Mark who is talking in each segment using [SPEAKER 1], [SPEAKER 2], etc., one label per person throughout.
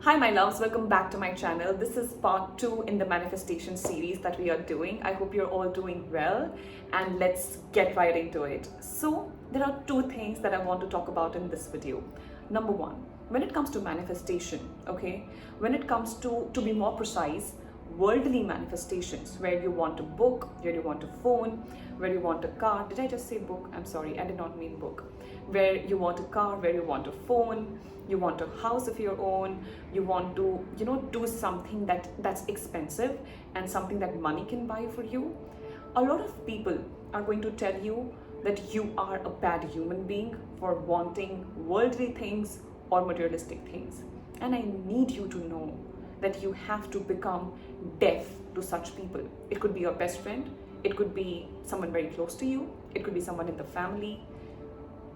[SPEAKER 1] Hi my loves, welcome back to my channel. This is part 2 in the manifestation series that we are doing. I hope you're all doing well and let's get right into it. So there are two things that I want to talk about in this video. Number one, when it comes to manifestation, okay, when it comes to be more precise, worldly manifestations, where you want a book, where you want a phone, where you want a car. Did I just say book? I'm sorry, I did not mean book. Where you want a car, where you want a phone, you want a house of your own, you want to, do something that's expensive and something that money can buy for you. A lot of people are going to tell you that you are a bad human being for wanting worldly things or materialistic things. And I need you to know that you have to become deaf to such people. It could be your best friend, it could be someone very close to you, it could be someone in the family.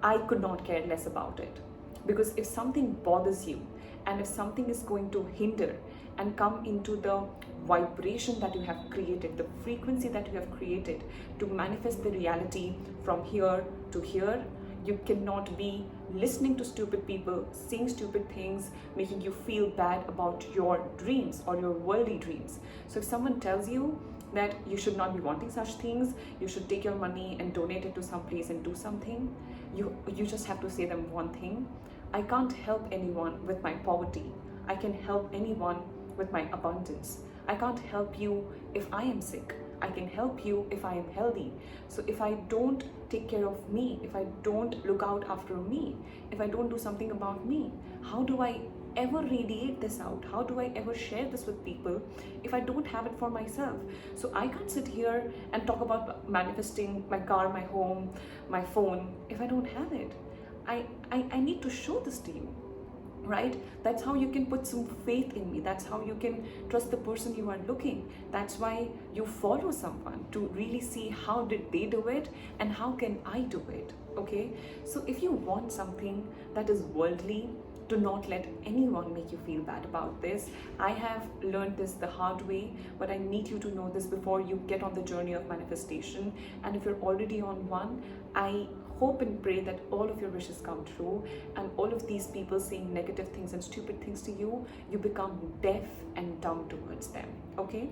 [SPEAKER 1] I could not care less about it. Because if something bothers you and if something is going to hinder and come into the vibration that you have created, the frequency that you have created to manifest the reality from here to here, you cannot be listening to stupid people, saying stupid things, making you feel bad about your dreams or your worldly dreams. So if someone tells you that you should not be wanting such things, you should take your money and donate it to some place and do something, you just have to say them one thing: I can't help anyone with my poverty. I can help anyone with my abundance. I can't help you if I am sick. I can help you if I am healthy. So if I don't take care of me, if I don't look out after me, if I don't do something about me, how do I ever radiate this out? How do I ever share this with people if I don't have it for myself? So I can't sit here and talk about manifesting my car, my home, my phone if I don't have it. I need to show this to you, right? That's how you can put some faith in me. That's how you can trust the person you are looking. That's why you follow someone, to really see how did they do it and how can I do it, okay? So if you want something that is worldly, do not let anyone make you feel bad about this. I have learned this the hard way, but I need you to know this before you get on the journey of manifestation. And if you're already on one, I hope and pray that all of your wishes come true, and all of these people saying negative things and stupid things to you, you become deaf and dumb towards them, okay?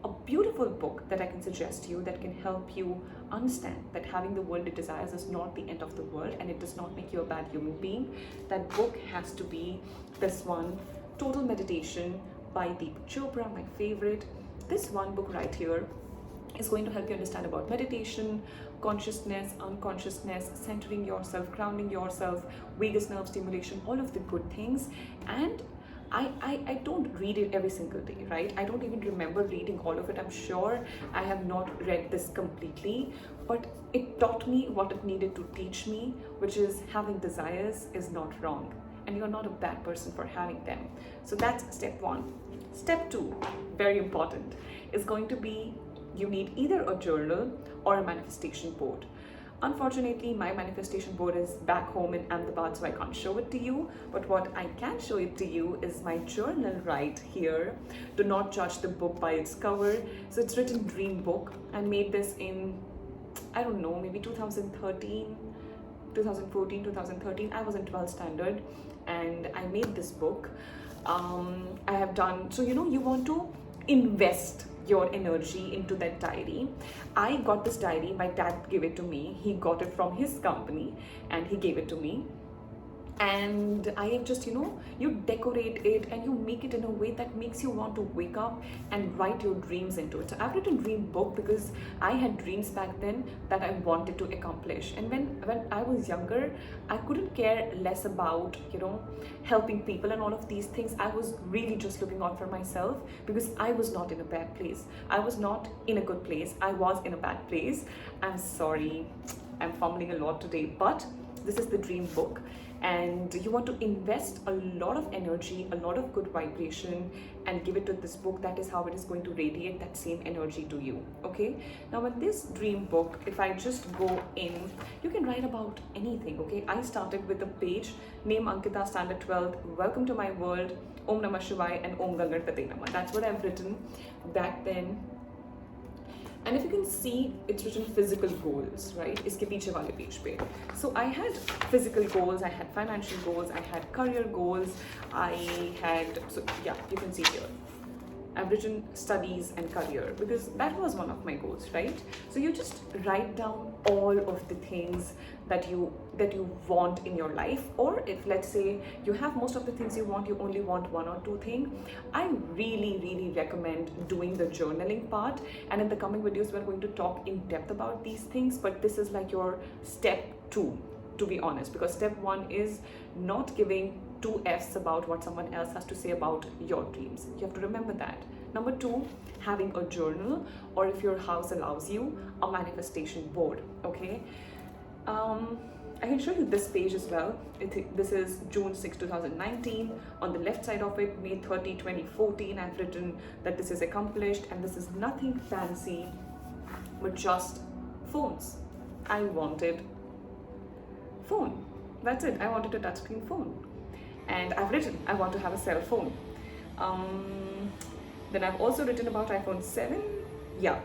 [SPEAKER 1] A beautiful book that I can suggest to you that can help you understand that having the worldly desires is not the end of the world and it does not make you a bad human being. That book has to be this one, Total Meditation by Deepak Chopra, my favorite. This one book right here is going to help you understand about meditation, consciousness, unconsciousness, centering yourself, grounding yourself, vagus nerve stimulation, all of the good things. And I don't read it every single day, right? I don't even remember reading all of it. I'm sure I have not read this completely, but it taught me what it needed to teach me, which is having desires is not wrong and you're not a bad person for having them. So that's step one. Step two, very important, is going to be you need either a journal or a manifestation board. Unfortunately, my manifestation board is back home in Ahmedabad, so I can't show it to you. But what I can show it to you is my journal right here. Do not judge the book by its cover. So it's written Dream Book. I made this in, I don't know, maybe 2013, 2014, 2013. I was in 12th standard and I made this book. I have done, so you want to invest your energy into that diary. I got this diary, my dad gave it to me. He got it from his company and he gave it to me. And I have just, you decorate it and you make it in a way that makes you want to wake up and write your dreams into it. So I've written Dream Book because I had dreams back then that I wanted to accomplish. And when I was younger, I couldn't care less about, helping people and all of these things. I was really just looking out for myself because I was not in a bad place. I was not in a good place. I was in a bad place. I'm sorry, I'm fumbling a lot today, but this is the Dream Book. And you want to invest a lot of energy, a lot of good vibration and give it to this book. That is how it is going to radiate that same energy to you, okay? Now in this Dream Book, if I just go in, you can write about anything, okay? I started with a page, name Ankita, standard 12th, welcome to my world, Om Namah Shivaya and Om Ganganpate Namah. That's what I've written back then. And if you can see, it's written physical goals, right? Iske piche wale page pe. So I had physical goals, I had financial goals, I had career goals, so yeah, you can see here. I've written studies and career because that was one of my goals, right? So you just write down all of the things that you want in your life, or if let's say you have most of the things you want, you only want one or two things, I really recommend doing the journaling part. And in the coming videos we're going to talk in depth about these things, but this is like your step 2, to be honest, because step 1 is not giving 2 F's about what someone else has to say about your dreams. You have to remember that. Number 2, having a journal, or if your house allows you, a manifestation board. Okay, I can show you this page as well. This is June 6, 2019. On the left side of it, May 30, 2014, I've written that this is accomplished, and this is nothing fancy but just phones. I wanted phone. That's it. I wanted a touchscreen phone. And I've written I want to have a cell phone. Then I've also written about iPhone 7. Yeah.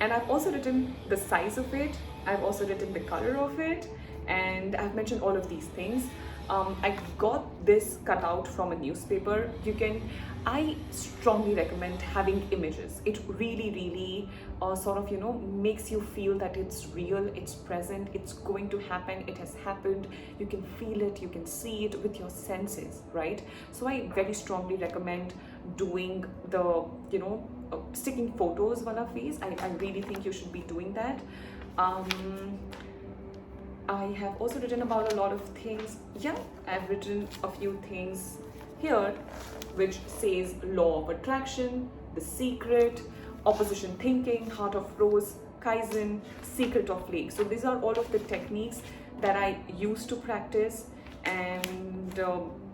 [SPEAKER 1] And I've also written the size of it. I've also written the color of it. And I've mentioned all of these things. I got this cut out from a newspaper. I strongly recommend having images. It really sort of, makes you feel that it's real, it's present, it's going to happen, it has happened. You can feel it, you can see it with your senses, right? So I very strongly recommend doing the, sticking photos wala phase. I really think you should be doing that. I have also written about a lot of things. Yeah, I've written a few things here which says law of attraction, the secret, opposition thinking, heart of rose, kaizen, secret of lake. So these are all of the techniques that I used to practice, and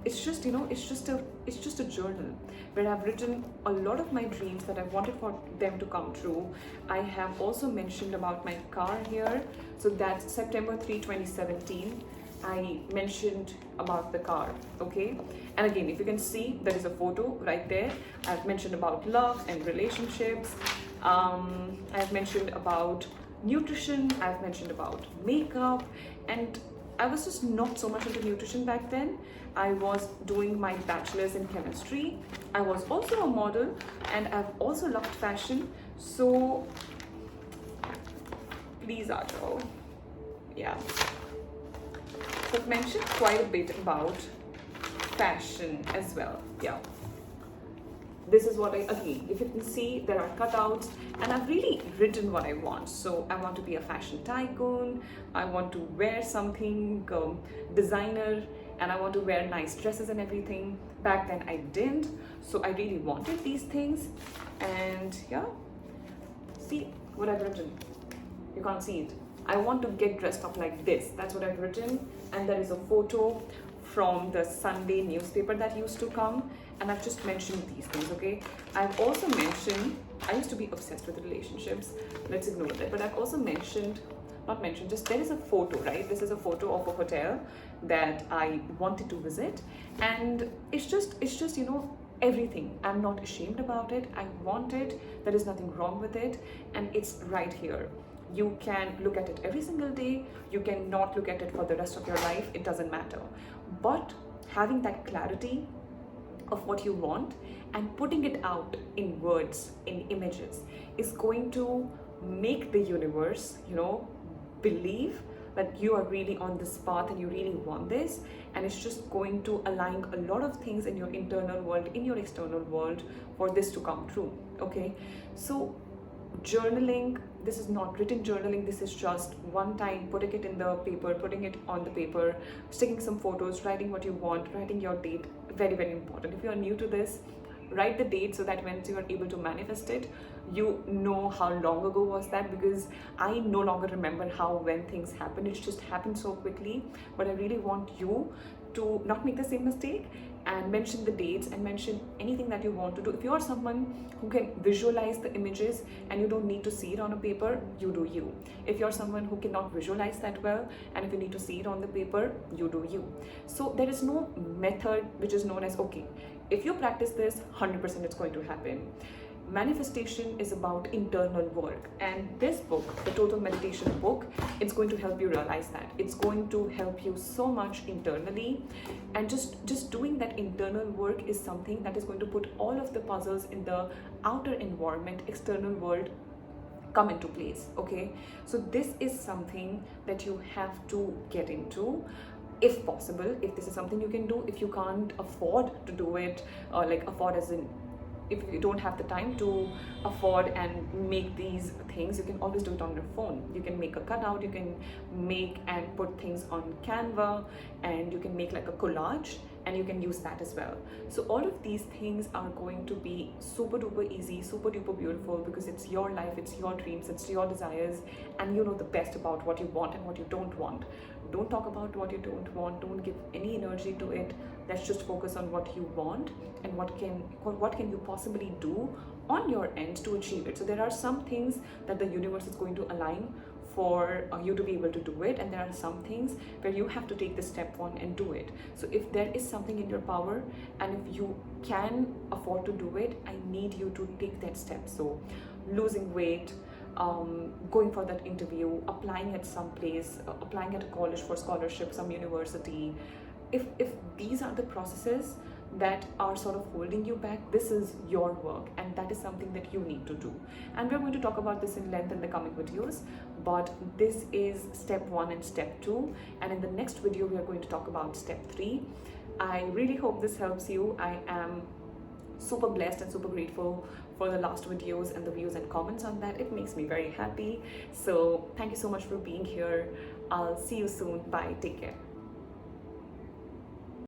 [SPEAKER 1] it's just a journal where I've written a lot of my dreams that I wanted for them to come true. I have also mentioned about my car here. So that's September 3, 2017. I mentioned about the car, okay? And again, if you can see, there is a photo right there. I've mentioned about love and relationships. I've mentioned about nutrition. I've mentioned about makeup, and I was just not so much into nutrition back then. I was doing my bachelor's in chemistry. I was also a model, and I've also loved fashion. So please, Ajo. Yeah. So I've mentioned quite a bit about fashion as well. Yeah. This is what again, if you can see, there are cutouts, and I've really written what I want. So I want to be a fashion tycoon. I want to wear something designer, and I want to wear nice dresses and everything. Back then I didn't. So I really wanted these things. And yeah, see what I've written. You can't see it. I want to get dressed up like this. That's what I've written. And there is a photo from the Sunday newspaper that used to come, and I've just mentioned these things, okay? I've also mentioned, I used to be obsessed with relationships, let's ignore that, but I've also mentioned, just there is a photo, right? This is a photo of a hotel that I wanted to visit, and it's just everything. I'm not ashamed about it. I want it. There is nothing wrong with it, and it's right here. You can look at it every single day. You can not look at it for the rest of your life. It doesn't matter. But having that clarity of what you want and putting it out in words, in images, is going to make the universe, believe that you are really on this path and you really want this, and it's just going to align a lot of things in your internal world, in your external world, for this to come true. Okay, so journaling, this is not written journaling, this is just one time putting it in the paper, putting it on the paper, sticking some photos, writing what you want, writing your date. Very important. If you are new to this, write the date so that when you are able to manifest it, you know how long ago was that, because I no longer remember when things happen. It just happened so quickly. But I really want you to not make the same mistake and mention the dates and mention anything that you want to do. If you are someone who can visualize the images and you don't need to see it on a paper, you do you. If you're someone who cannot visualize that well, and if you need to see it on the paper, you do you. So there is no method which is known as, okay, if you practice this, 100% it's going to happen. Manifestation is about internal work, and this book, the Total Meditation book, it's going to help you realize that. It's going to help you so much internally, and just doing that internal work is something that is going to put all of the puzzles in the outer environment, external world, come into place. Okay, so this is something that you have to get into, if possible. If this is something you can do, if you can't afford to do it, like afford as in, if you don't have the time to afford and make these things, you can always do it on your phone. You can make a cutout, you can make and put things on Canva, and you can make like a collage, and you can use that as well. So all of these things are going to be super duper easy, super duper beautiful, because it's your life, it's your dreams, it's your desires, and you know the best about what you want and what you don't want. Don't talk about what you don't want, don't give any energy to it. Let's just focus on what you want and what can you possibly do on your end to achieve it. So there are some things that the universe is going to align for you to be able to do it, and there are some things where you have to take the step one and do it. So if there is something in your power and if you can afford to do it, I need you to take that step. So losing weight, going for that interview, applying at some place, applying at a college for scholarship, some university. If these are the processes that are sort of holding you back, this is your work, and that is something that you need to do. And we're going to talk about this in length in the coming videos, but this is step 1 and step 2, and in the next video we are going to talk about step 3. I really hope this helps you. I am super blessed and super grateful for the last videos and the views and comments on that. It makes me very happy. So thank you so much for being here. I'll see you soon. Bye. Take care.